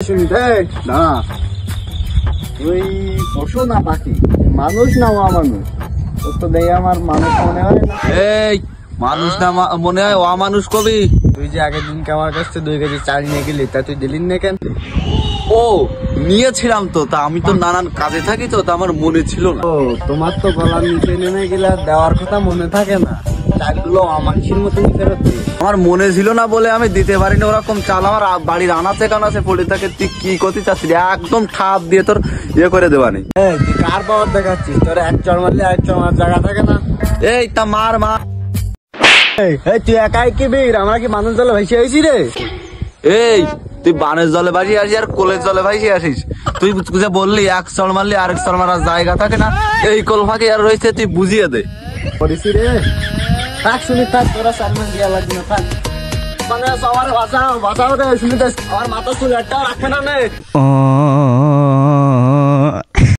শুনতে না তুই পশু না পাখি মানুষ না অমানুষ তোর তো দেখে আমার মানুষ মনে হয় না। এই মানুষ না মনে হয় অমানুষ কবি। তুই যে আগের দিনকে আমার কাছ থেকে 2 কেজি চাল নিয়ে গেলি তা তুই দিলি না কেন? ও নিয়েছিলাম তো, তা আমি তো নানান কাজে থাকি তো, তা আমার মনে ছিল না। ও তোমার তো গলার নিচে নেমে গেলে দেওয়ার কথা মনে থাকে না, চালগুলো অমানুষের মতন ফেরত দিস। আমার মনে ছিল না বলে আমি দিতে পারিনি ওরকম চাল। আমার বাড়ির আনাচে কানাচে পড়ে থাকে, তুই কি করতে চাচ্ছিস? একদম ঠাপ দিয়ে তোর ইয়ে করে দেওয়া নেই। তুই কার পাওয়ার দেখাচ্ছিস? তোর এক চড় মারলে এক চড় মার জায়গা থাকে না। এই তা মার মা। তুই একাই কি বীর? আমরা কি মানুষ জলে ভেসে আইছি রে? এই তুই বানের জলে ভাসি আসিস আর কোলের জলে ভাসি আসিস। তুই যে বললি এক চড় মারলে আরেক চড় মারার জায়গা থাকে না, এই কোল ফাঁকি আর রয়েছে, তুই বুঝিয়ে দে। করেছি রে, থাক শুনি থাক, তোরা সালমান দিয়া লাগবে না, থাক। মানে সবার বাঁচাও বাঁচাও রে, শুনি আমার মাথা চুল একটা রাখবে না নে।